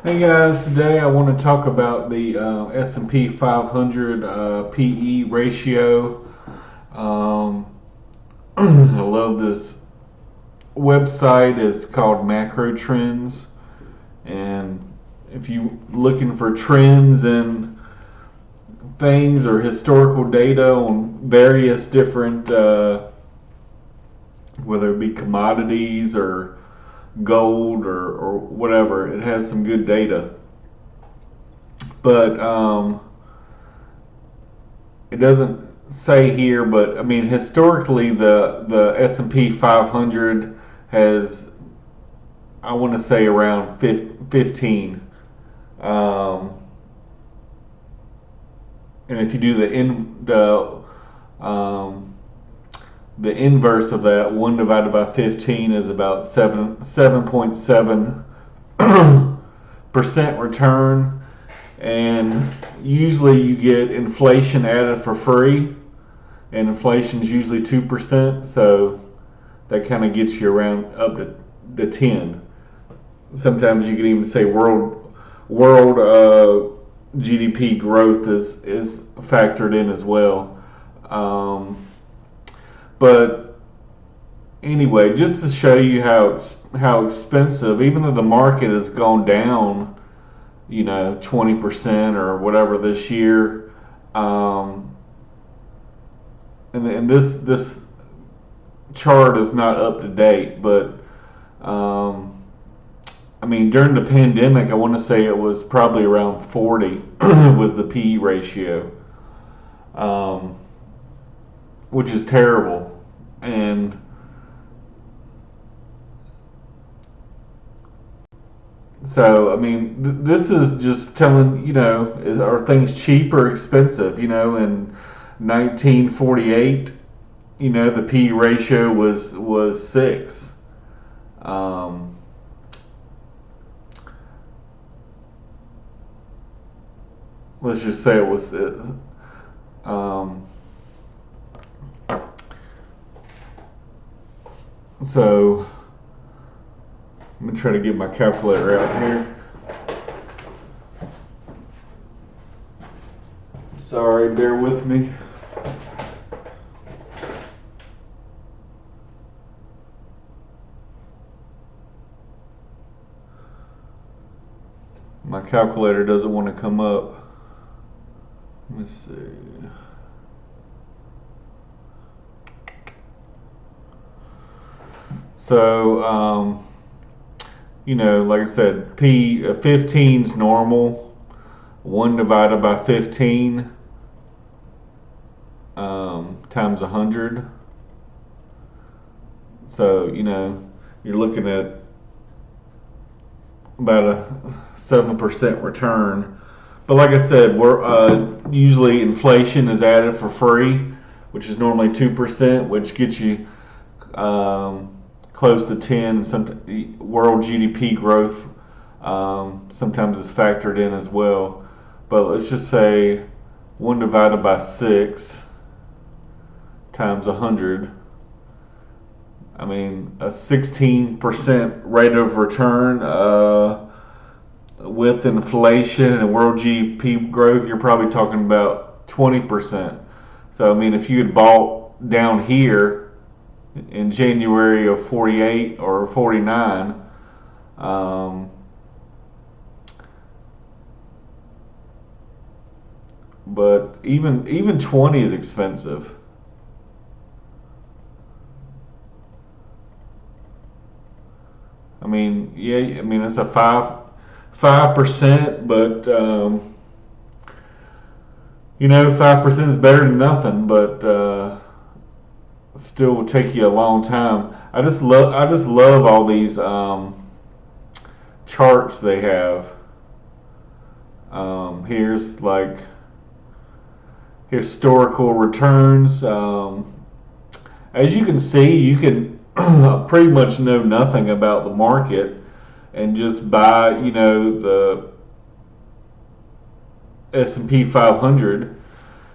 Hey guys, today I want to talk about the S&P 500 PE ratio. Um, I love this website. It's called Macro Trends, and if you are looking for trends in things or historical data on various different, whether it be commodities or gold or whatever, it has some good data. But it doesn't say here, but I mean historically the S&P 500 has, I want to say, around 15. Um, and if you do the inverse of that, 1 divided by 15 is about 7.7 percent return. And usually you get inflation added for free, and inflation is usually 2%, so that kind of gets you around up to 10. Sometimes you can even say world GDP growth is factored in as well. But anyway, just to show you how expensive, even though the market has gone down, 20% or whatever this year. And this chart is not up to date, but I mean, during the pandemic, I want to say it was probably around 40 was the PE ratio, um, which is terrible. And so, I mean, this is just telling, are things cheap or expensive? In 1948, the P ratio was 6. Um, let's just say it was. Um, so I'm gonna try to get my calculator out here. Sorry, bear with me. My calculator doesn't want to come up. Let me see. So, like I said, P 15 is normal. 1 divided by 15 times 100. So, you're looking at about a 7% return. But like I said, we're usually inflation is added for free, which is normally 2%, which gets you close to 10. Some world GDP growth sometimes is factored in as well. But let's just say 1 divided by 6 times 100. I mean, a 16% rate of return with inflation and world GDP growth, you're probably talking about 20%. So, I mean, if you had bought down here in January of 48 or 49, but even 20 is expensive. I mean, yeah, I mean it's a 5%, but 5% is better than nothing, but still will take you a long time. I just love all these charts they have. Here's like historical returns. As you can see, you can pretty much know nothing about the market and just buy, the S&P 500.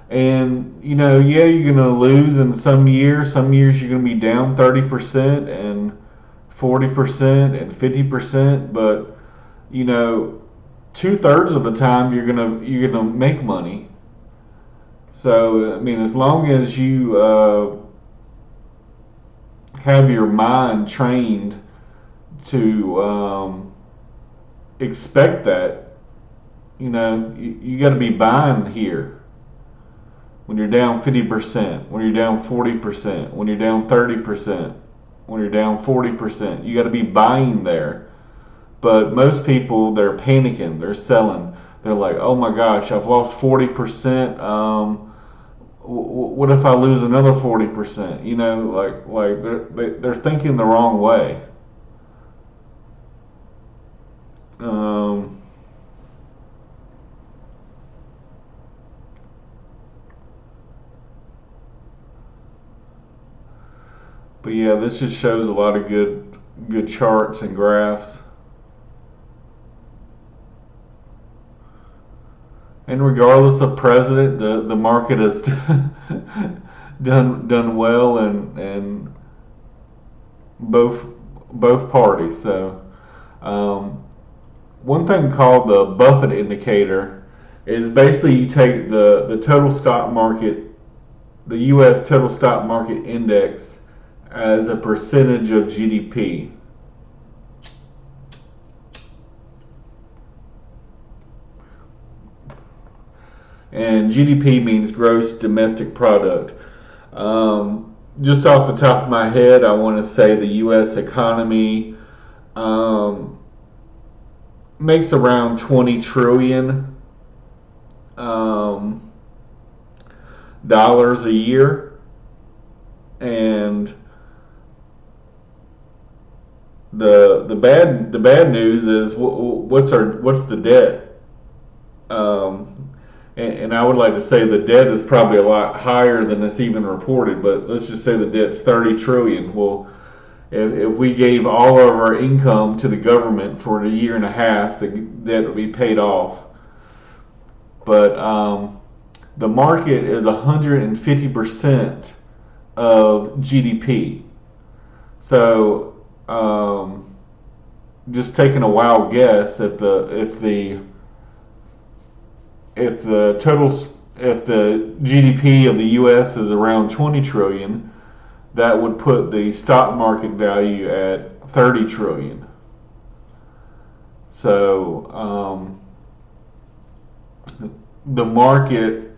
And yeah, you're gonna lose in some years. Some years you're gonna be down 30% and 40% and 50%. But you know, 2/3 of the time you're gonna make money. So I mean, as long as you have your mind trained to expect that, you got to be buying here when you're down 50%, when you're down 40%, when you're down 30%, when you're down 40%. You got to be buying there. But most people, they're panicking, they're selling. They're like, oh my gosh, I've lost 40%. What if I lose another 40%? They're thinking the wrong way. Um, but yeah, this just shows a lot of good charts and graphs. And regardless of president, the market has done well, and both both parties. So um, one thing called the Buffett indicator is basically you take the total stock market, the U.S. total stock market index, as a percentage of GDP. And GDP means gross domestic product. Just off the top of my head, I want to say the U.S. economy um, makes around 20 trillion um, dollars a year, and the bad news is what's the debt? Um, and I would like to say the debt is probably a lot higher than it's even reported, but let's just say the debt's 30 trillion. Well, if we gave all of our income to the government for a year and a half, the debt would be paid off. But the market is 150% of GDP. So just taking a wild guess, if the GDP of the U.S. is around 20 trillion, that would put the stock market value at 30 trillion. So the market,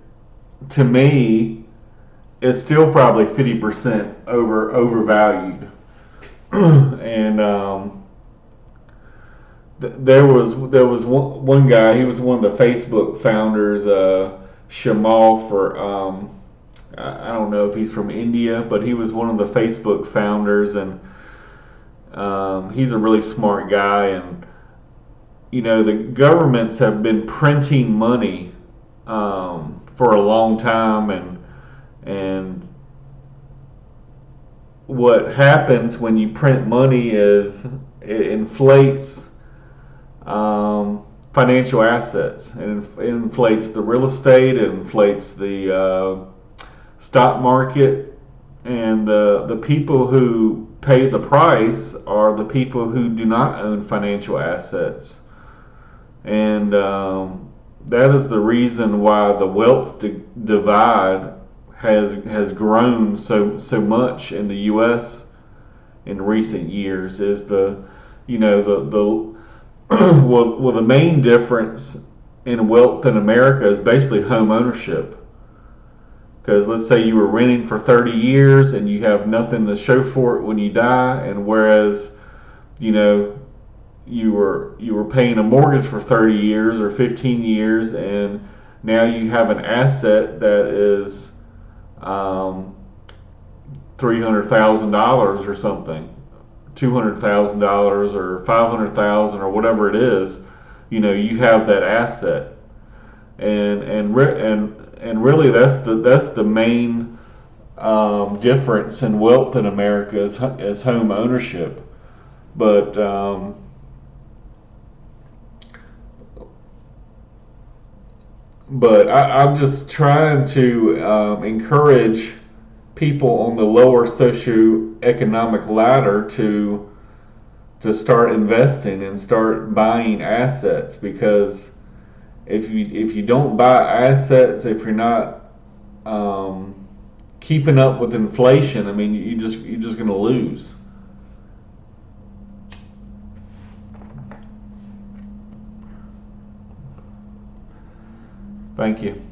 to me, is still probably 50% overvalued. And there was one guy. He was one of the Facebook founders, Shamal. I don't know if he's from India, but he was one of the Facebook founders, and he's a really smart guy. And the governments have been printing money for a long time, and what happens when you print money is it inflates financial assets. It inflates the real estate, it inflates the stock market, and the people who pay the price are the people who do not own financial assets. And that is the reason why the wealth divide has grown so much in the U.S. in recent years. Is the well, the main difference in wealth in America is basically home ownership. Because let's say you were renting for 30 years and you have nothing to show for it when you die, and whereas you were paying a mortgage for 30 years or 15 years, and now you have an asset that is $300,000 or something, $200,000 or $500,000 or whatever it is. You have that asset, and really that's the main difference in wealth in America is home ownership. But I'm just trying to encourage people on the lower socioeconomic ladder to start investing and start buying assets, because if you don't buy assets, if you're not keeping up with inflation, I mean, you're just going to lose. Thank you.